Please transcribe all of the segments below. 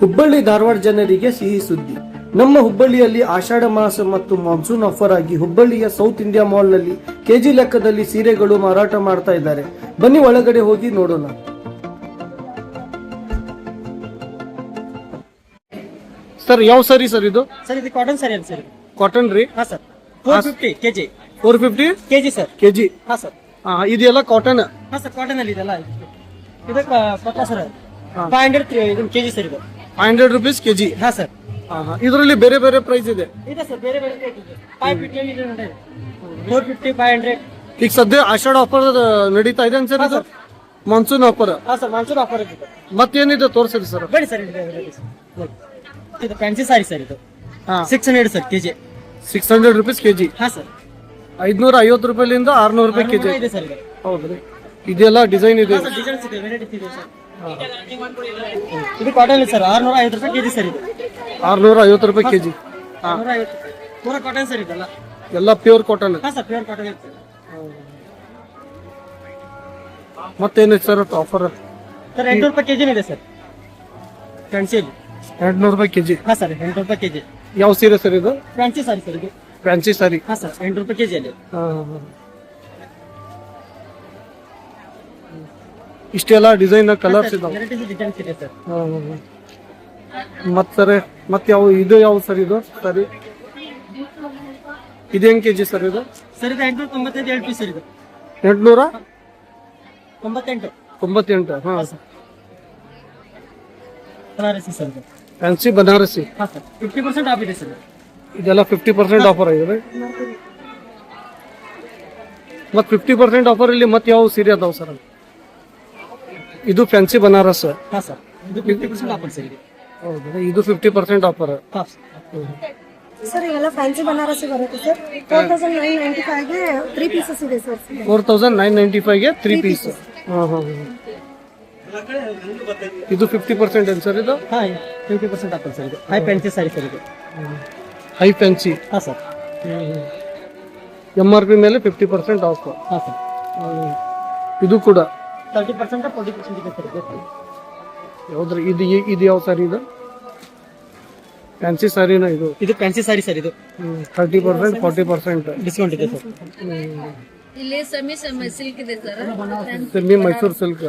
ಹುಬ್ಬಳ್ಳಿ ಧಾರವಾಡ ಜನರಿಗೆ ಸಿಹಿ ಸುದ್ದಿ. ನಮ್ಮ ಹುಬ್ಬಳ್ಳಿಯಲ್ಲಿ ಆಷಾಢ ಮಾಸ ಮತ್ತು ಮಾನ್ಸೂನ್ ಆಫರ್ ಆಗಿ ಹುಬ್ಬಳ್ಳಿಯ ಸೌತ್ ಇಂಡಿಯಾ ಮಾಲ್ ನಲ್ಲಿ ಕೆಜಿ ಲೆಕ್ಕದಲ್ಲಿ ಸೀರೆಗಳು ಮಾರಾಟ ಮಾಡ್ತಾ ಇದ್ದಾರೆ. ಬನ್ನಿ ಒಳಗಡೆ ಹೋಗಿ ನೋಡೋಣ. ಸರ್ ಯಾವ ಸರಿ ಸರ್ ಇದು? ಸರ್ ಇದು ಕಾಟನ್ ಸರಿ ಅಲ್ಲ ಸರ್. ಕಾಟನ್ ರೀ? ಹಾ sir. 450 KG. 450 KG sir. KG. ಹಾ ಸರ್. ಇದೆಲ್ಲ ಕಾಟನ್? ಹಾ ಸರ್, ಕಾಟನ್ ಅಲ್ಲಿ ಇದೆಲ್ಲ. ಇದು ಪಟ್ಟ ಸರ್. 500 ಇದು ಕೆಜಿ ಸರ್. ಇದು 500 rupees ಕೆಜಿ. ಹಾ ಸರ್. ಇದರಲ್ಲಿ ಬೇರೆ ಬೇರೆ ಪ್ರೈಸ್ ಇದೆ? ಇದೆ ಸರ್, ಬೇರೆ ಬೇರೆ ರೇಟ್ ಇದೆ. 550 ಇದೆ, 450, 500. ಈಗ ಸದ್ಯ ಆಷಾಢ ಆಫರ್ ನಡೀತಾ ಇದೆ ಸರ್. ಇದು ಮಾನ್ಸೂನ್ ಆಫರ್? ಹಾ ಸರ್, ಮಾನ್ಸೂನ್ ಆಫರ್ ಇದೆ. ಮತ್ತೇನಿದೆ ತೋರಿಸಿರಿ ಸರ್. ಬನ್ನಿ ಸರ್. ಇದು ಫ್ಯಾನ್ಸಿ ಸಾರಿ ಸರ್. ಇದು 600 ಸರ್ ಕೆಜಿ. 600 rupees KG. ಹಾ ಸರ್. 550 ರೂಪಾಯಿಲಿಂದ 600 ರೂಪಾಯಿ ಕೆಜಿ ಇದೆ ಸರ್. ಇದು ಹೌದ್ರಿ? ಇದೆಲ್ಲ ಡಿಸೈನ್ ಇದೆ? ಡಿಸೈನ್ಸ್ ಇದೆ, ವೆರೈಟೀಸ್ ಇದೆ ಸರ್. ಇದು ಕಾಟನ್ ಸರ್. 650 ರೂಪಾಯಿ ಕೆಜಿ ಸರ್. ಇದು 650 ರೂಪಾಯಿ ಕೆಜಿ. 650 ಪೂರ ಕಾಟನ್ ಸರ್. ಇದೆಲ್ಲ ಎಲ್ಲ ಪ್ಯೂರ್ ಕಾಟನ್? ಹಾ ಸರ್, ಪ್ಯೂರ್ ಕಾಟನ್ ಇರುತ್ತೆ. ಮತ್ತೇನಿದೆ ಸರ್ ಆಫರ್? ಸರ್ 800 ರೂಪಾಯಿ ಕೆಜಿ ಇದೆ ಸರ್. ಫ್ಯಾನ್ಸಿ 800 ರೂಪಾಯಿ ಕೆಜಿ. ಹಾ ಸರ್, 800 ರೂಪಾಯಿ ಕೆಜಿ. ಯಾವ ಸೀರೆ ಸರ್ ಇದು? ಫ್ಯಾನ್ಸಿ ಸಾರಿ ಸರ್. ಇದು ಫ್ಯಾನ್ಸಿ ಸಾರಿ. ಹಾ ಸರ್, 800 ರೂಪಾಯಿ ಕೆಜಿ ಅಲ್ಲಿ. ಇಷ್ಟೆಲ್ಲ ಡಿಸೈನ್ ಕಲರ್ಸ್ ಇದಾವೆ? ವೆರೈಟೀಸ್ ಡಿಸೈನ್ಸ್ ಇದೆ ಸರ್. ಮತ್ ಸರ್ ಮತ್ತೆ ಯಾವ ಇದು ಯಾವ ಸರ್ ಇದು ಸರಿ? ಇದು ಹೆಂಗ್ ಕೆಜಿ ಸರ್ ಇದು? ಸರ್ ಇದು 895 2 ಪೀಸ್ ಸರ್. ಇದು 898. ಹಾ ಸರ್. ಬನಾರಸಿ ಸರ್. ಇದು ಫ್ಯಾನ್ಸಿ ಬನಾರಸಿ. ಹಾ ಸರ್, 50% ಆಫ್ ಇದೆ ಸರ್. ಇದೆಲ್ಲ 50% ಆಫರ್ ಆಗಿದೆ. ಮತ್ 50% ಆಫರ್ ಇಲ್ಲಿ ಮತ್ತೆ ಯಾವ ಸೀರೆ ಅದಾವ ಸರ್? ಇದು ಫ್ಯಾನ್ಸಿ ಬನಾರಸ್. ಹಾ ಸರ್, ಇದು 50% ಆಫರ್ ಸರ್. ಇದು ಹೌದು, ಇದು 50% ಆಫರ್. ಹಾ ಸರ್ ಇವೆಲ್ಲ ಫ್ಯಾನ್ಸಿ ಬನಾರಸಿ ಬರುತ್ತೆ ಸರ್. 4995 ಗೆ 3 ಪೀಸಸ್ ಇದೆ ಸರ್. 4995 ಗೆ 3 ಪೀಸ್. ಇದು 50% ಏನು ಸರ್ ಇದು? ಹಾ, 50% ಆಫರ್ ಸರ್. ಇದು ಹೈ ಫ್ಯಾನ್ಸಿ ಸಾರಿ ಸರ್. ಇದು ಹೈ ಫ್ಯಾನ್ಸಿ. ಹಾ ಸರ್. MRP ಮೇಲೆ 50% ಆಫ್. ಹಾ ಸರ್. ಇದು ಕೂಡ 30% 40% ಇದೆ ಸರ್. ಹೌದ್ರಿ? ಇದು ಯಾವ ಸಾರಿ? ಇದು ಫ್ಯಾನ್ಸಿ ಸಾರಿನ? ಇದು ಫ್ಯಾನ್ಸಿ ಸಾರಿ ಸರ್. ಇದು 30% 40% ಡಿಸ್ಕೌಂಟ್ ಇದೆ ಸರ್. ಇಲ್ಲಿ ಸೆಮಿ ಸಿಲ್ಕ್ ಇದೆ ಸರ್. Semi Mysuru silk.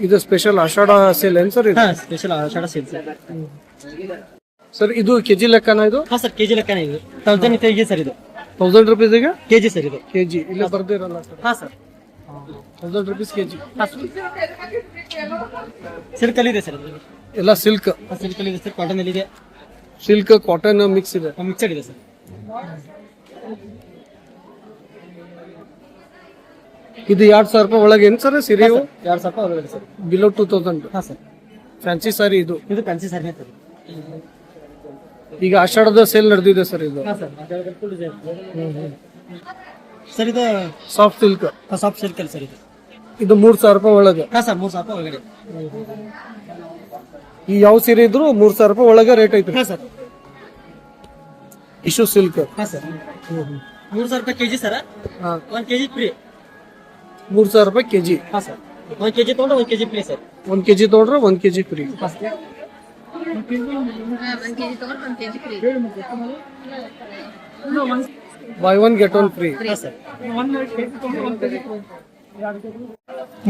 ಇದು ಸ್ಪೆಷಲ್ ಆಷಾಢ ಸೇಲ್ ಏನ್ ಸರ್? ಹಾ, ಸ್ಪೆಷಲ್ ಆಷಾಢ ಸೇಲ್ ಸರ್. ಸರ್ ಇದು ಕೆಜಿ ಲೆಕ್ಕನ ಇದು? ಹಾ ಸರ್, ಕೆಜಿ ಲೆಕ್ಕನೇ. ಇದು 1000 ಇದೆ ಸರ್. ಇದು 1000 ರೂಪೀಸ್ಗೆ ಕೆಜಿ ಸರ್. ಇದು ಕೆಜಿ ಇಲ್ಲ ಬರ್ದಿರಲ್ಲ ಸರ್? ಹಾ ಸರ್, 1000 ರೂಪೀಸ್ ಕೆಜಿ. ಸಿಲ್ಕ್ ಅಲ್ಲಿ ಇದೆ ಸರ್. ಎಲ್ಲ ಸಿಲ್ಕ್? ಸಿಲ್ಕ್ ಅಲ್ಲಿ ಇದೆ ಸರ್, ಕಾಟನ್ ಅಲ್ಲಿ ಇದೆ. ಸಿಲ್ಕ್ ಕಾಟನ್ ಮಿಕ್ಸ್ ಇದೆ? ಮಿಕ್ಸಡ್ ಇದೆ ಸರ್. ಇದು 2000 ರೂಪಾಯಿ ಒಳಗೆ ಏನ್ ಸರ್ ಸೀರೆ? 2000 ರೂಪಾಯಿ ಒಳಗಡೆ ಸರ್. ಬಿಲೋ 2000. ಹಾ ಸರ್. ಫ್ಯಾನ್ಸಿ ಸಾರಿ ಇದು? ಇದು ಫ್ಯಾನ್ಸಿ ಸಾರಿ ಸರ್. ಈಗ ಆಷಾಢದ ಸೇಲ್ ನಡೆದಿದೆ ಸರ್ ಇದು? ಹಾ ಸರ್. ಸರ್ ಇದು ಸಾಫ್ಟ್ ಸಿಲ್ಕ್? ಸಾಫ್ಟ್ ಸಿಲ್ಕ್ ಅಲ್ಲಿ ಸರ್. ಇದು 3000 ರೂಪಾಯಿ ಒಳಗೆ? ಹಾ ಸರ್, 3000 ರೂಪಾಯಿ ಒಳಗಡೆ. ಈ ಯಾವ ಸೀರೆ ಇದ್ರು 3000 ರೂಪಾಯಿ ಒಳಗೆ ರೇಟ್ ಐತ್ರಿ? ಹಾ ಸರ್. Issue silk? ಹಾ ಸರ್. 3000 ರೂಪಾಯಿ ಕೆಜಿ ಸರ್. 1 KG free. 3000 ರೂಪಾಯಿ ಕೆಜಿ? ಹಾ ಸರ್. 1 ಕೆಜಿ ತಗೊಂಡ್ರೆ 1 ಕೆಜಿ ಫ್ರೀ ಸರ್. 1 ಕೆಜಿ ತಗೊಂಡ್ರೆ 1 ಕೆಜಿ ಫ್ರೀ. 1 ಕೆಜಿ ತಗೊಂಡ್ರೆ 1 KG free. Buy 1 get 1 free. ಹಾ ಸರ್.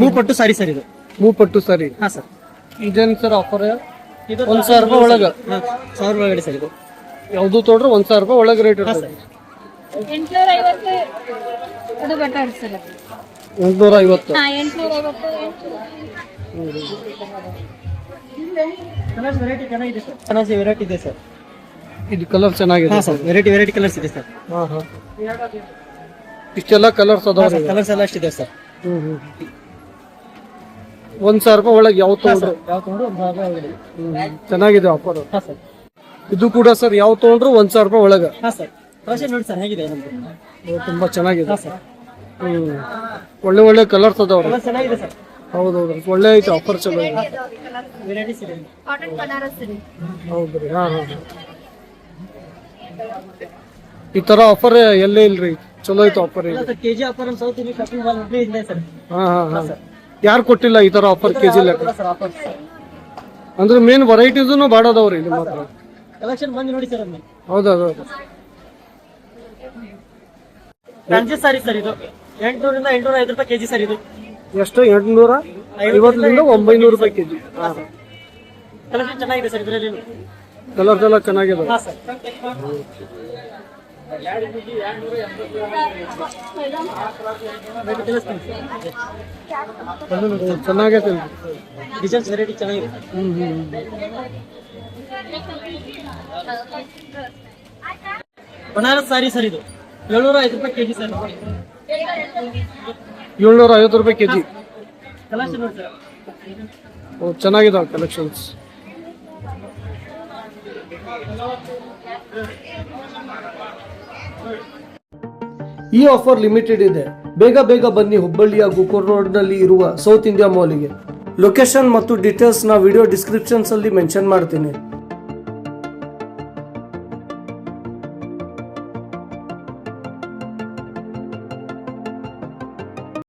ಮೂಪಟ್ಟು ಸಾರಿ ಸರ್. ಇದು ಮೂಪಟ್ಟು ಸಾರಿ? ಹಾ ಸರ್. ಇದೇನ್ ಸರ್ ಆಫರ್? ಇದು 1000 ರೂಪಾಯಿ ಒಳಗೆ? 1000 ಒಳಗಡೆ ಸರ್. ಇದು ಯಾವ್ದು ತಗೊಂಡ್ರೆ 1000 ರೂಪಾಯಿ ಒಳಗೆ ರೇಟ್ ಇರ್ತದೆ? 850 ಅದು ಬೆಟರ್ ಸರ್. 850? ಹಾ, 850. ಕಲರ್ಸ್ ವೆರೈಟಿ ಚೆನ್ನಾಗಿದೆ ಸರ್. ಕಲರ್ಸ್ ವೆರೈಟಿ ಇದೆ ಸರ್. ಇದು ಕಲರ್ ಚೆನ್ನಾಗಿದೆ? ಹಾ ಸರ್, ವೆರೈಟಿ ಕಲರ್ಸ್ ಇದೆ ಸರ್. ಹಾ ಹಾ. ಇಷ್ಟೆಲ್ಲ ಕಲರ್ಸ್ ಅದಾವ? ಕಲರ್ಸ್ ಎಲ್ಲ ಅಷ್ಟಿದೆ ಸರ್. 1000 ರೂಪಾಯಿ ಒಳಗೆ ಯಾವ ತಗೊಂಡ್ರು? ಯಾವ ತಗೊಂಡ್ರು 1000 ರೂಪಾಯಿ ಒಳಗಡೆ. ಚೆನ್ನಾಗಿದೆ ಆಫರ್. ಹಾ ಸರ್. ಇದು ಕೂಡ ಸರ್ ಯಾವ ತಗೊಂಡ್ರು 1000 ರೂಪಾಯಿ ಒಳಗೆ? ಹಾ ಸರ್. ಫ್ಯಾಷನ್ ನೋಡಿ ಸರ್, ಹೇಗಿದೆ ನಮ್ದು? ತುಂಬಾ ಚೆನ್ನಾಗಿದೆ. ಹಾ ಸರ್. ಒಳ್ಳೆ ಒಳ್ಳೆ ಕಲರ್ಸ್ ಅದಾವ್ರಿ? ಕಲರ್ ಚೆನ್ನಾಗಿದೆ ಸರ್. ಹೌದೌದ್ರಿ, ಒಳ್ಳೆ ಐತಿ ಆಫರ್, ಚಲೋ ಇದೆ. ವೆರೈಟೀಸ್ ಇದೆ. ಕಾಟನ್ ಬನಾರಸ್ ಇದೆ. ಹೌದ್ರಿ? ಹಾ ಹಾ. ಈ ತರ ಆಫರ್ ಎಲ್ಲೇ ಇಲ್ರಿ, ಚಲೋ ಐತೆ offer. KG offer south Indian shopping mall ಇದೆ ಸರ್. ಹಾ ಹಾ ಹಾ. ಯಾರು ಕೊಟ್ಟಿಲ್ಲ ಈ ತರ ಆಫರ್ ಕೆಜಿ ಲೆಕ್ಕ? ಸರ್ ಆಫರ್ ಅಂದ್ರೆ ಮೇನ್ ವೆರೈಟೀಸು ಭಾಳ ಅದಾವ್ರಿ ಇಲ್ಲಿ ಮಾತ್ರ. ಕಲೆಕ್ಷನ್ ಬಂದು ನೋಡಿ ಸರ್ ಒಮ್ಮೆ. ಹೌದಾ? ಫ್ಯಾನ್ಸಿ ಸಾರಿ ಸರ್ ಇದು 800 ರಿಂದ 805 ರೂಪಾಯಿ ಕೆಜಿ ಸರ್ ಇದು. ಎಷ್ಟು? 850 900 ರೂಪಾಯಿ ಕೆಜಿ. ಕಲೆಕ್ಷನ್ ಚೆನ್ನಾಗಿದೆ ಸರ್ ಇದರಲ್ಲಿ. ಕಲರ್ಸ್ ಎಲ್ಲ ಚೆನ್ನಾಗಿದೆ. ಹಾ ಸರ್. ಚೆನ್ನಾಗೈತೆ. ಡಿಸೈನ್ಸ್ ವೆರೈಟಿ ಚೆನ್ನಾಗಿದೆ. ಬನಾರಸ್ ಸಾರಿ ಸರ್ ಇದು 705 ರೂಪಾಯಿ ಕೆಜಿ ಸರ್. 750 ರೂಪಾಯಿ ಕೆಜಿ. ಕಲೆಕ್ಷನ್ ನೋಡಿ ಸರ್. ಚೆನ್ನಾಗಿದಾವೆ ಕಲೆಕ್ಷನ್ಸ್. ಈ ಆಫರ್ ಲಿಮಿಟೆಡ್ ಇದೆ. ಬೇಗ ಬೇಗ ಬನ್ನಿ ಹುಬ್ಬಳ್ಳಿಯ ಗುಕೂರ್ ರೋಡ್ ನಲ್ಲಿ ಇರುವ ಸೌತ್ ಇಂಡಿಯಾ ಮಾಲಿಗೆ. ಲೊಕೇಶನ್ ಮತ್ತು ಡೀಟೇಲ್ಸ್ ನ ವಿಡಿಯೋ ಡಿಸ್ಕ್ರಿಪ್ಷನ್ಸ್ ಅಲ್ಲಿ ಮೆನ್ಷನ್ ಮಾಡ್ತೀನಿ.